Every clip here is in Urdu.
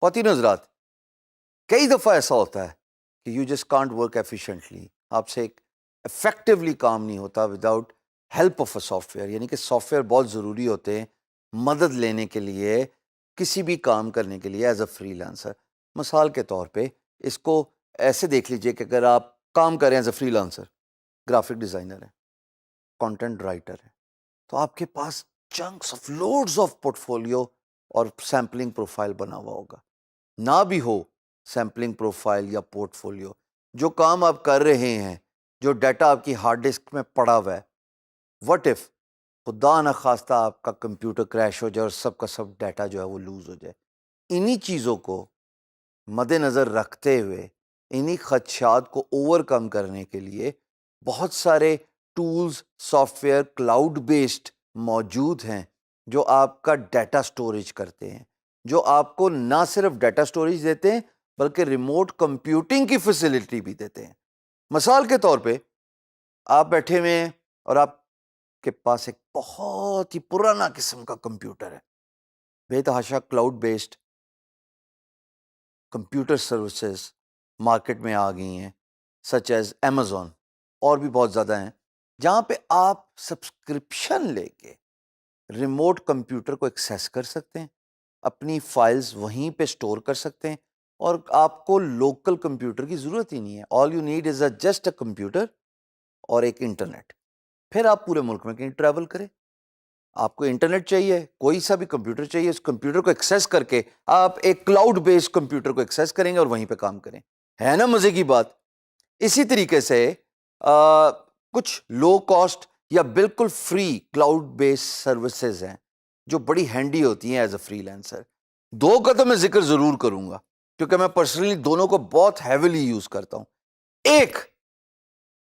خواتین حضرات، کئی دفعہ ایسا ہوتا ہے کہ you just can't work efficiently, آپ سے ایک افیکٹولی کام نہیں ہوتا without help of a soft where. یعنی کہ سافٹ ویئر بہت ضروری ہوتے ہیں مدد لینے کے لیے، کسی بھی کام کرنے کے لیے ایز اے فری لانسر. مثال کے طور پہ اس کو ایسے دیکھ لیجئے کہ اگر آپ کام کریں as a freelancer, graphic designer ہے، کانٹینٹ رائٹر ہے، تو آپ کے پاس chunks of loads of portfolio اور سیمپلنگ پروفائل بنا ہوا ہوگا. نہ بھی ہو سیمپلنگ پروفائل یا پورٹ فولیو، جو کام آپ کر رہے ہیں، جو ڈیٹا آپ کی ہارڈ ڈسک میں پڑا ہوا ہے، وٹ اف خدا نخواستہ آپ کا کمپیوٹر کریش ہو جائے اور سب کا سب ڈیٹا جو ہے وہ لوز ہو جائے. انہی چیزوں کو مد نظر رکھتے ہوئے، انہی خدشات کو اوور کم کرنے کے لیے بہت سارے tools, soft where cloud based موجود ہیں جو آپ کا ڈیٹا سٹوریج کرتے ہیں، جو آپ کو نہ صرف ڈیٹا سٹوریج دیتے ہیں بلکہ ریموٹ کمپیوٹنگ کی فیسلٹی بھی دیتے ہیں. مثال کے طور پہ آپ بیٹھے ہوئے ہیں اور آپ کے پاس ایک بہت ہی پرانا قسم کا کمپیوٹر ہے. بے تحاشا cloud based computer services market میں آ گئی ہیں، سچ ایز Amazon، اور بھی بہت زیادہ ہیں، جہاں پہ آپ سبسکرپشن لے کے ریموٹ کمپیوٹر کو ایکسیس کر سکتے ہیں، اپنی فائلز وہیں پہ سٹور کر سکتے ہیں، اور آپ کو لوکل کمپیوٹر کی ضرورت ہی نہیں ہے. All you need is just a computer اور ایک انٹرنیٹ. پھر آپ پورے ملک میں کہیں ٹریول کریں، آپ کو انٹرنیٹ چاہیے، کوئی سا بھی کمپیوٹر چاہیے، اس کمپیوٹر کو ایکسیس کر کے آپ ایک کلاؤڈ بیسڈ کمپیوٹر کو ایکسیس کریں گے اور وہیں پہ کام کریں. ہے نا مزے کی بات؟ اسی طریقے سے کچھ لو کاسٹ یا بالکل فری کلاؤڈ بیسڈ سروسز ہیں جو بڑی ہینڈی ہوتی ہیں ایز اے فری لینسر. دو کا تو میں ذکر ضرور کروں گا کیونکہ میں پرسنلی دونوں کو بہت ہیویلی یوز کرتا ہوں. ایک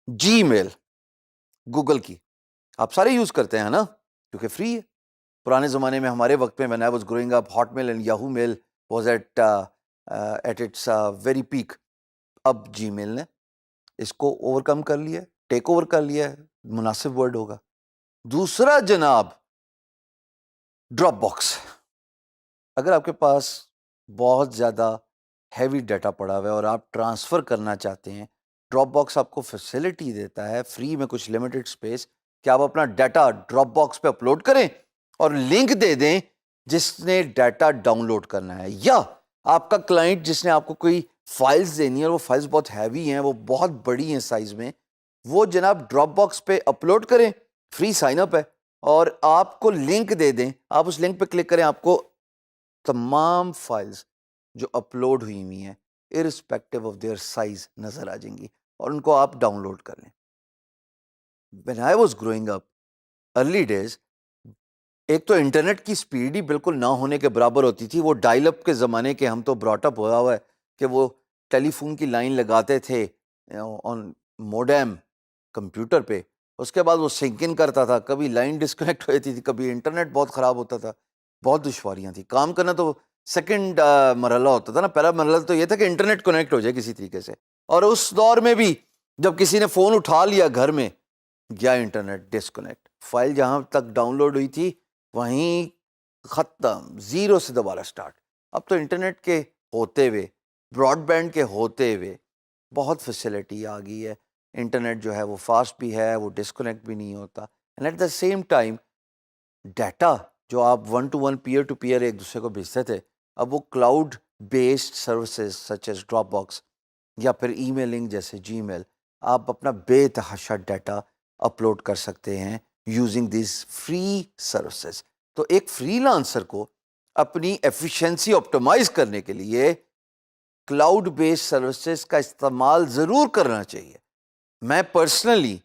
جی میل، گوگل کی، آپ سارے یوز کرتے ہیں نا کیونکہ فری ہے. پرانے زمانے میں ہمارے وقت میں when I was growing up Hotmail and Yahoo mail was at its very peak. اب جی میل نے اس کو اوور کم کر لیا، ٹیک اوور کر لیا ہے، مناسب ورڈ ہوگا. دوسرا جناب ڈراپ باکس. اگر آپ کے پاس بہت زیادہ ہیوی ڈیٹا پڑا ہوا ہے اور آپ ٹرانسفر کرنا چاہتے ہیں، ڈراپ باکس آپ کو فیسلٹی دیتا ہے فری میں کچھ لمیٹڈ اسپیس کہ آپ اپنا ڈیٹا ڈراپ باکس پہ اپلوڈ کریں اور لنک دے دیں جس نے ڈیٹا ڈاؤن لوڈ کرنا ہے، یا آپ کا کلائنٹ جس نے آپ کو کوئی فائلز دینی ہے اور وہ فائلز بہت ہیوی ہیں، وہ بہت بڑی ہیں سائز میں، وہ جناب ڈراپ باکس پہ اپلوڈ کریں، فری سائن اپ ہے، اور آپ کو لنک دے دیں، آپ اس لنک پہ کلک کریں، آپ کو تمام فائلز جو اپلوڈ ہوئی ہوئی ہیں ارسپیکٹو آف دیئر سائز نظر آ جائیں گی اور ان کو آپ ڈاؤن لوڈ کر لیں. When I was growing up early days, ایک تو انٹرنیٹ کی سپیڈ ہی بالکل نہ ہونے کے برابر ہوتی تھی. وہ ڈائل اپ کے زمانے کے ہم تو براٹ اپ ہوا ہوا ہے کہ وہ ٹیلی فون کی لائن لگاتے تھے آن موڈیم کمپیوٹر پہ، اس کے بعد وہ سنک ان کرتا تھا، کبھی لائن ڈسکنیکٹ ہو جاتی تھی، کبھی انٹرنیٹ بہت خراب ہوتا تھا، بہت دشواریاں تھیں. کام کرنا تو سیکنڈ مرحلہ ہوتا تھا نا، پہلا مرحلہ تو یہ تھا کہ انٹرنیٹ کنیکٹ ہو جائے کسی طریقے سے. اور اس دور میں بھی جب کسی نے فون اٹھا لیا گھر میں، گیا انٹرنیٹ ڈسکنیکٹ، فائل جہاں تک ڈاؤن لوڈ ہوئی تھی وہیں ختم، زیرو سے دوبارہ سٹارٹ. اب تو انٹرنیٹ کے ہوتے ہوئے، براڈ بینڈ کے ہوتے ہوئے بہت فیسلٹی آ گئی ہے. انٹرنیٹ جو ہے وہ فاسٹ بھی ہے، وہ ڈسکنیکٹ بھی نہیں ہوتا. And at the same time data جو آپ one to one peer to peer ایک دوسرے کو بھیجتے تھے، اب وہ cloud based services such as Dropbox یا پھر ای میلنگ جیسے جی میل، آپ اپنا بے تحاشا ڈیٹا اپلوڈ کر سکتے ہیں یوزنگ دیز فری سروسز. تو ایک فری لانسر کو اپنی ایفیشنسی آپٹیمائز کرنے کے لیے کلاؤڈ بیسڈ سروسز کا استعمال ضرور کرنا چاہیے. میں پرسنلی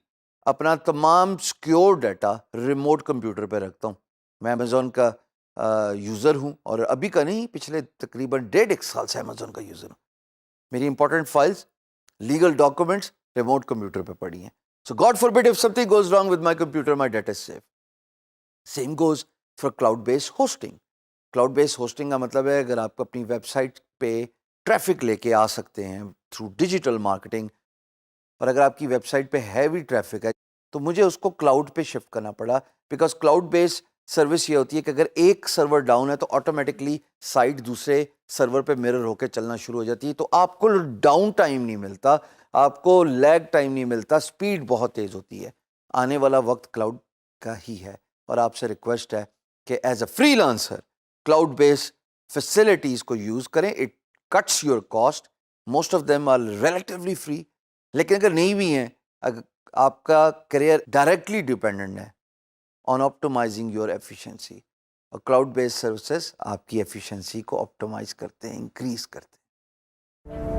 اپنا تمام سیکیور ڈیٹا ریموٹ کمپیوٹر پہ رکھتا ہوں. میں امیزون کا یوزر ہوں، اور ابھی کا نہیں، پچھلے تقریباً 1.5 سال سے امیزون کا یوزر ہوں. میری important files, legal documents remote computer پہ پڑی ہیں. So God forbid if something goes wrong with my computer, my data is safe. Same goes for cloud-based hosting. Cloud-based hosting کا مطلب ہے اگر آپ کو اپنی ویب سائٹ پہ ٹریفک لے کے آ سکتے ہیں تھرو ڈیجیٹل مارکیٹنگ. اور اگر آپ کی ویب سائٹ پہ ہیوی ٹریفک ہے تو مجھے اس کو کلاؤڈ پہ شفٹ کرنا پڑا, بیکاز کلاؤڈ بیس سروس یہ ہوتی ہے کہ اگر ایک سرور ڈاؤن ہے تو آٹومیٹکلی سائٹ دوسرے سرور پہ مرر ہو کے چلنا شروع ہو جاتی ہے, تو آپ کو ڈاؤن ٹائم نہیں ملتا, آپ کو لیگ ٹائم نہیں ملتا, اسپیڈ بہت تیز ہوتی ہے. آنے والا وقت کلاؤڈ کا ہی ہے, اور آپ سے ریکویسٹ ہے کہ as a freelancer cloud base facilities کو یوز کریں. It cuts your cost, most of them are relatively free. لیکن اگر نہیں بھی ہیں, اگر آپ کا کریئر ڈائریکٹلی ڈیپینڈنٹ ہے آن آپٹومائزنگ یور ایفیشنسی, اور کلاؤڈ بیس سروسز آپ کی ایفیشنسی کو آپٹومائز کرتے ہیں, انکریز کرتے ہیں.